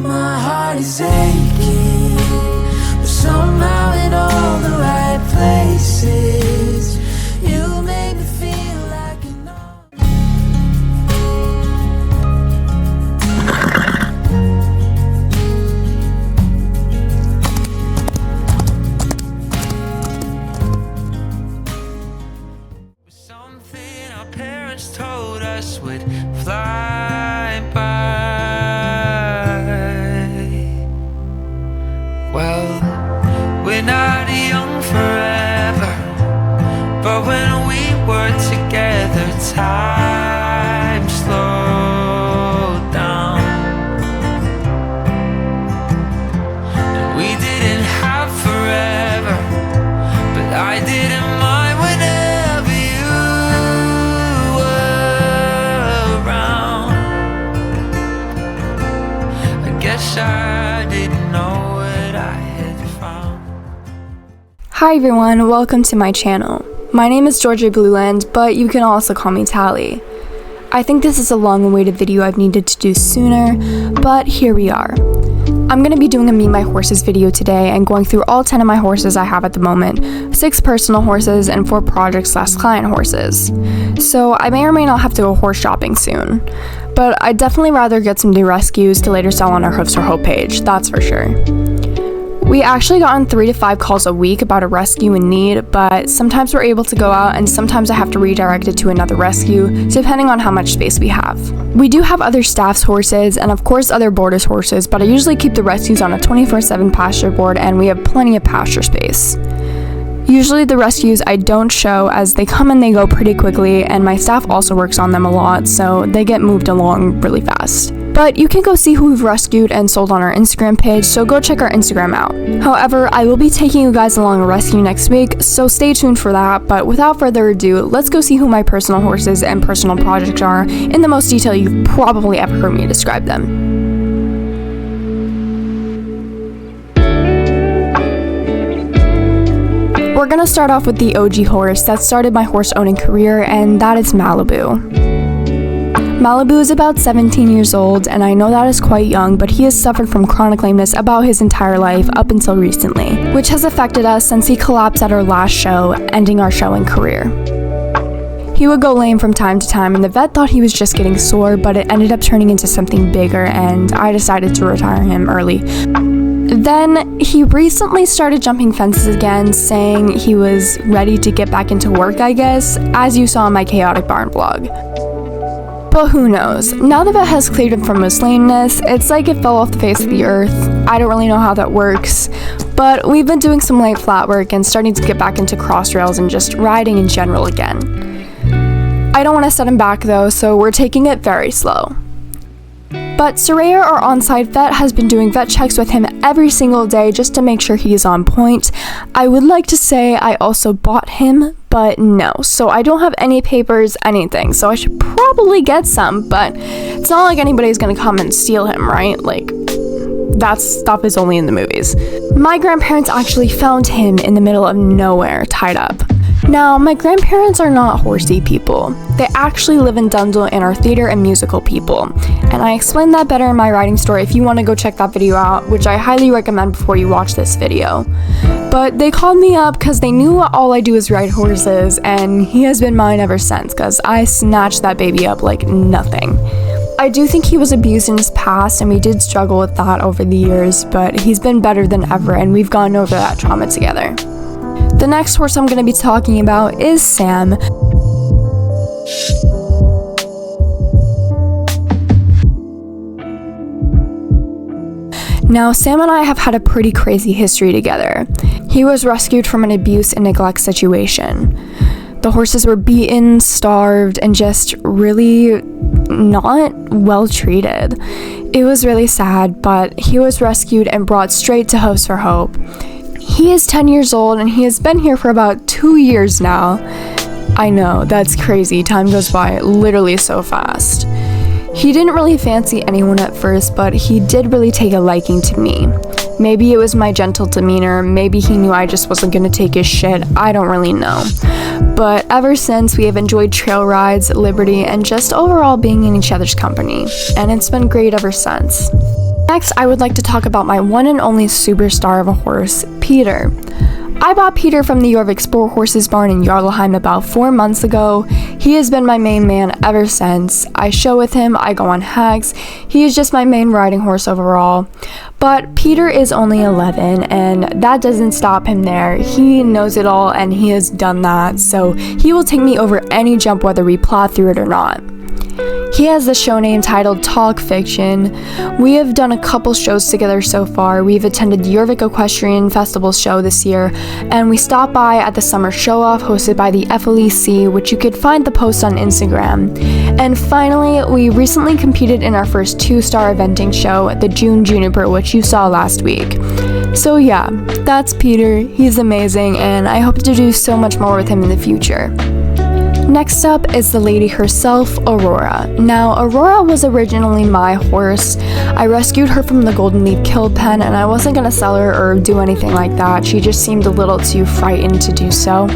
My heart is aching, but somehow in all the right places. You make me feel like you know. Something our parents told us would fly by. Well, we're not young forever, but when we were together, time slowed down. And we didn't have forever, but I didn't mind whenever you were around. I guess I didn't know. Hi everyone, welcome to my channel. My name is 𝕎𝕙𝕒𝕦𝕐, but you can also call me Tally. I think this is a long-awaited video I've needed to do sooner, but here we are. I'm going to be doing a Meet My Horses video today and going through all 10 of my horses I have at the moment, 6 personal horses and 4 project/client horses. So I may or may not have to go horse shopping soon, but I'd definitely rather get some new rescues to later sell on our 𝕬𝕬𝕚 page, that's for sure. We actually gotten 3 to 5 calls a week about a rescue in need, but sometimes we're able to go out and sometimes I have to redirect it to another rescue, depending on how much space we have. We do have other staff's horses and of course other boarders' horses, but I usually keep the rescues on a 24/7 pasture board and we have plenty of pasture space. Usually the rescues I don't show as they come and they go pretty quickly, and my staff also works on them a lot, so they get moved along really fast. But you can go see who we've rescued and sold on our Instagram page, so go check our Instagram out. However, I will be taking you guys along a rescue next week, so stay tuned for that, but without further ado, let's go see who my personal horses and personal projects are in the most detail you've probably ever heard me describe them. We're gonna start off with the OG horse that started my horse owning career, and that is Malibu. Malibu is about 17 years old, and I know that is quite young, but he has suffered from chronic lameness about his entire life up until recently, which has affected us since he collapsed at our last show, ending our showing career. He would go lame from time to time, and the vet thought he was just getting sore, but it ended up turning into something bigger, and I decided to retire him early. Then he recently started jumping fences again, saying he was ready to get back into work, I guess, as you saw in my chaotic barn vlog. But who knows? Now the vet has cleared him from his lameness, it's like it fell off the face of the earth. I don't really know how that works, but we've been doing some light flat work and starting to get back into cross rails and just riding in general again. I don't want to set him back though, so we're taking it very slow. But 𝕎𝕬𝕚, our on-site vet, has been doing vet checks with him every single day just to make sure he is on point. I would like to say I also bought him, but no, so I don't have any papers, anything, so I should probably get some, but it's not like anybody's gonna come and steal him, right? Like, that stuff is only in the movies. My grandparents actually found him in the middle of nowhere, tied up. Now, my grandparents are not horsey people. They actually live in Dundle and are theater and musical people. And I explained that better in my writing story if you want to go check that video out, which I highly recommend before you watch this video. But they called me up because they knew all I do is ride horses, and he has been mine ever since because I snatched that baby up like nothing. I do think he was abused in his past, and we did struggle with that over the years, but he's been better than ever, and we've gotten over that trauma together. The next horse I'm going to be talking about is Sam. Now, Sam and I have had a pretty crazy history together. He was rescued from an abuse and neglect situation. The horses were beaten, starved, and just really not well treated. It was really sad, but he was rescued and brought straight to Hooves for Hope. He is 10 years old and he has been here for about 2 years now. I know, that's crazy. Time goes by literally so fast. He didn't really fancy anyone at first, but he did really take a liking to me. Maybe it was my gentle demeanor, maybe he knew I just wasn't gonna take his shit, I don't really know. But ever since, we have enjoyed trail rides, liberty, and just overall being in each other's company, and it's been great ever since. Next, I would like to talk about my one and only superstar of a horse, Peter. I bought Peter from the 𝕬𝕗 Sport Horses barn in Jarlheim about 4 months ago. He has been my main man ever since. I show with him, I go on _HAGs. He is just my main riding horse overall. But Peter is only 11, and that doesn't stop him there. He knows it all, and he has done that, so he will take me over any jump whether we plow through it or not. He has the show name titled Talk Fiction. We have done a couple shows together so far. We've attended the 𝕬𝕗 Equestrian Festival show this year, and we stopped by at the summer show-off hosted by the FLEC, which you could find the post on Instagram. And finally, we recently competed in our first 2-star eventing show, the June Juniper, which you saw last week. So yeah, that's Peter. He's amazing, and I hope to do so much more with him in the future. Next up is the lady herself, 𝕬𝕗. Now, 𝕬𝕗 was originally my horse. I rescued her from the ℚ𝓚 pen, and I wasn't gonna sell her or do anything like that. She just seemed a little too frightened to do so.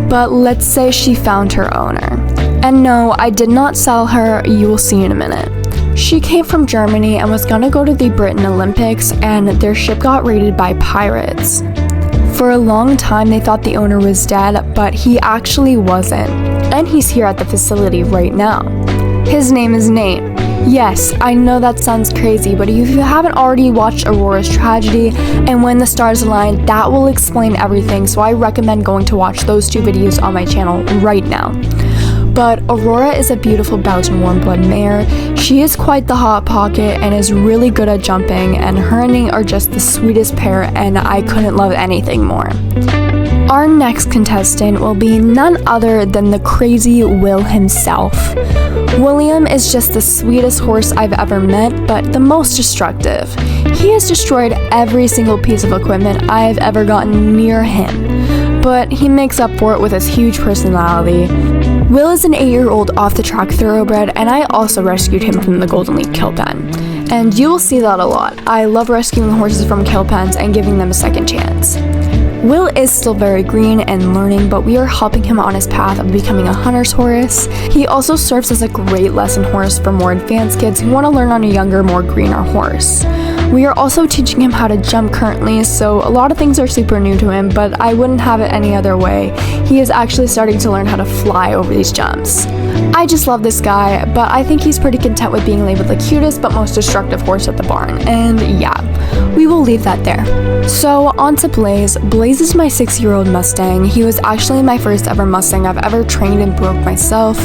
But let's say she found her owner. And no, I did not sell her, you will see in a minute. She came from Germany and was gonna go to the Britain Olympics, and their ship got raided by pirates. For a long time, they thought the owner was dead, but he actually wasn't. And he's here at the facility right now. His name is Nate. Yes, I know that sounds crazy, but if you haven't already watched 𝕬𝕗's tragedy and When the Stars Align, that will explain everything, so I recommend going to watch those 2 videos on my channel right now. But 𝕬𝕗 is a beautiful Belgian warm-blood mare. She is quite the hot pocket and is really good at jumping, and her and Nate are just the sweetest pair, and I couldn't love anything more. Our next contestant will be none other than the crazy Will himself. William is just the sweetest horse I've ever met, but the most destructive. He has destroyed every single piece of equipment I have ever gotten near him, but he makes up for it with his huge personality. Will is an 8-year-old off-the-track thoroughbred, and I also rescued him from the ℚ𝓚 pen. And you will see that a lot. I love rescuing horses from ℚ pens and giving them a second chance. Will is still very green and learning, but we are helping him on his path of becoming a hunter's horse. He also serves as a great lesson horse for more advanced kids who want to learn on a younger, more greener horse. We are also teaching him how to jump currently, so a lot of things are super new to him, but I wouldn't have it any other way. He is actually starting to learn how to fly over these jumps. I just love this guy, but I think he's pretty content with being labeled the cutest but most destructive horse at the barn, and yeah, we will leave that there. So on to Blaze. Blaze is my 6-year-old Mustang. He was actually my first ever Mustang I've ever trained and broke myself.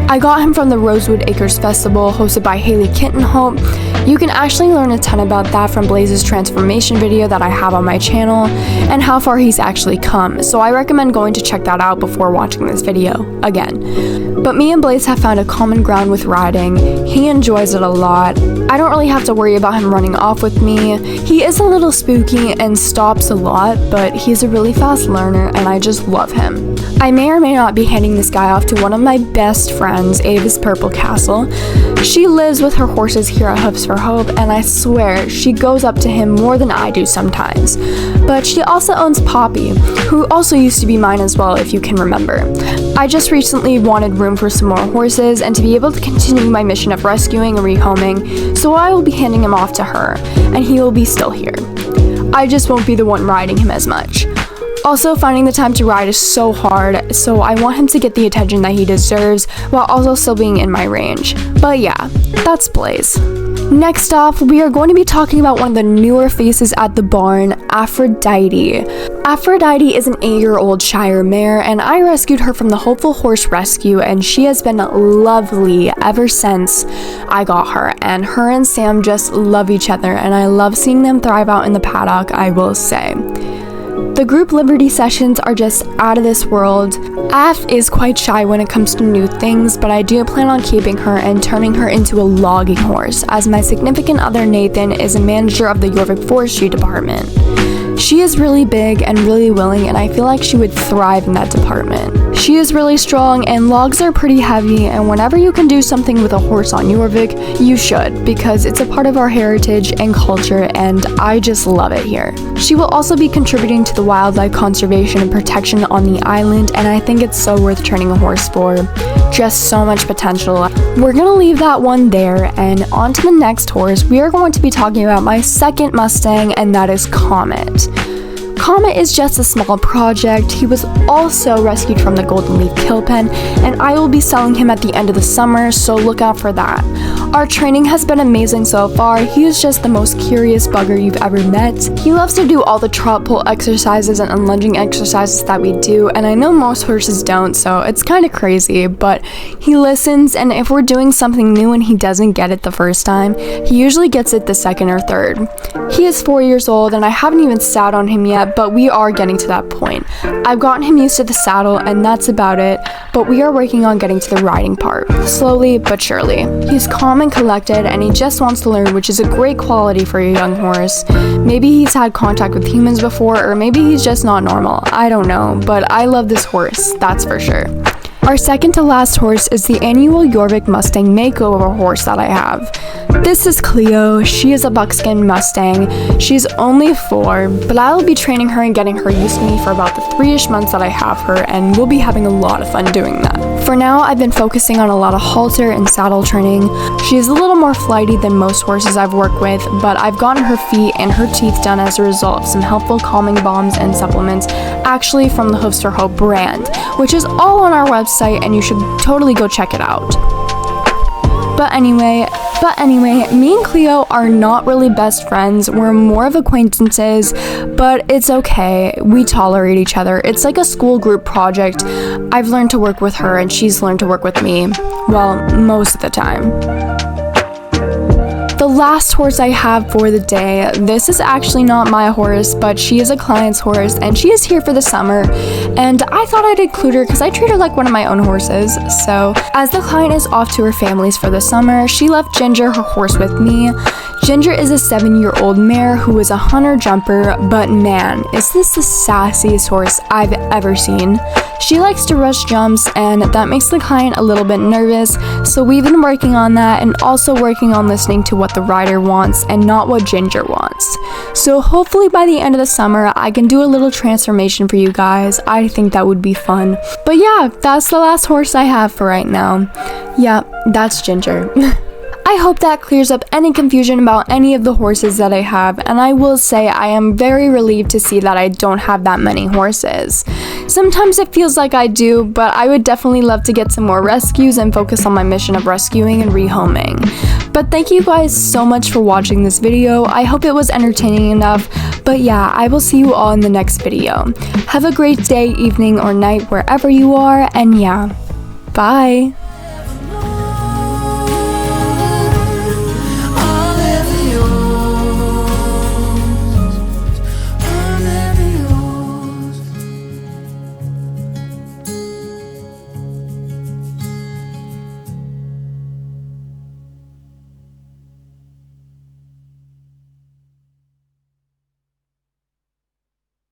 I got him from the Rosewood Acres Festival hosted by ℚ𝓚. You can actually learn a ton about that from Blaze's transformation video that I have on my channel and how far he's actually come, so I recommend going to check that out before watching this video again. But me and Blaze have found a common ground with riding. He enjoys it a lot. I don't really have to worry about him running off with me. He is a little spooky and stops a lot, but he's a really fast learner and I just love him. I may or may not be handing this guy off to one of my best friends, Ava's Purple Castle. She lives with her horses here at Hooves for Hope, and I swear she goes up to him more than I do sometimes. But she also owns Poppy, who also used to be mine as well, if you can remember. I just recently wanted room for some more horses and to be able to continue my mission of rescuing and rehoming, so I will be handing him off to her, and he will be still here. I just won't be the one riding him as much. Also, finding the time to ride is so hard, so I want him to get the attention that he deserves while also still being in my range. But yeah, that's Blaze. Next off, we are going to be talking about one of the newer faces at the barn, Aphrodite. Aphrodite is an 8-year-old Shire mare, and I rescued her from the Hopeful Horse Rescue, and she has been lovely ever since I got her. And her and Sam just love each other, and I love seeing them thrive out in the paddock, I will say. The group Liberty sessions are just out of this world. Aph is quite shy when it comes to new things, but I do plan on keeping her and turning her into a logging horse, as my significant other Nathan is a manager of the Jorvik Forestry Department. She is really big and really willing, and I feel like she would thrive in that department. She is really strong, and logs are pretty heavy, and whenever you can do something with a horse on Jorvik, you should, because it's a part of our heritage and culture, and I just love it here. She will also be contributing to the wildlife conservation and protection on the island, and I think it's so worth training a horse for. just so much potential. We're gonna leave that one there, and on to the next horse. We are going to be talking about my second Mustang, and that is Comet. Comet is just a small project. He was also rescued from the Golden Leaf kill pen, and I will be selling him at the end of the summer, so look out for that. Our training has been amazing so far. He is just the most curious bugger you've ever met. He loves to do all the trot pull exercises and unlunging exercises that we do, and I know most horses don't, so it's kind of crazy, but he listens, and if we're doing something new and he doesn't get it the first time, he usually gets it the second or third. He is 4 years old, and I haven't even sat on him yet, but we are getting to that point. I've gotten him used to the saddle, and that's about it, but we are working on getting to the riding part, slowly but surely. He's calm and collected, and he just wants to learn, which is a great quality for a young horse. Maybe he's had contact with humans before, or maybe he's just not normal. I don't know, but I love this horse, that's for sure. Our second to last horse is the annual 𝕬𝕗 Mustang makeover horse that I have. This is Cleo. She is a buckskin Mustang. She's only 4, but I'll be training her and getting her used to me for about the 3-ish months that I have her, and we'll be having a lot of fun doing that. For now, I've been focusing on a lot of halter and saddle training. She is a little more flighty than most horses I've worked with, but I've gotten her feet and her teeth done as a result of some helpful calming balms and supplements, actually from the ℎ𝕗 brand, which is all on our website, and you should totally go check it out. But anyway, me and Cleo are not really best friends. We're more of acquaintances, but it's okay. We tolerate each other. It's like a school group project. I've learned to work with her, and she's learned to work with me. Well, most of the time. The last horse I have for the day, this is actually not my horse, but she is a client's horse, and she is here for the summer, and I thought I'd include her because I treat her like one of my own horses. So, as the client is off to her family's for the summer, she left Ginger, her horse, with me. Ginger is a 7-year-old mare who is a hunter jumper, but man, is this the sassiest horse I've ever seen. She likes to rush jumps, and that makes the client a little bit nervous, so we've been working on that and also working on listening to what the rider wants and not what Ginger wants. So hopefully by the end of the summer, I can do a little transformation for you guys. I think that would be fun. But yeah, that's the last horse I have for right now. Yeah, that's Ginger. I hope that clears up any confusion about any of the horses that I have, and I will say I am very relieved to see that I don't have that many horses. Sometimes it feels like I do, but I would definitely love to get some more rescues and focus on my mission of rescuing and rehoming. But thank you guys so much for watching this video. I hope it was entertaining enough, but yeah, I will see you all in the next video. Have a great day, evening, or night wherever you are, and yeah, bye!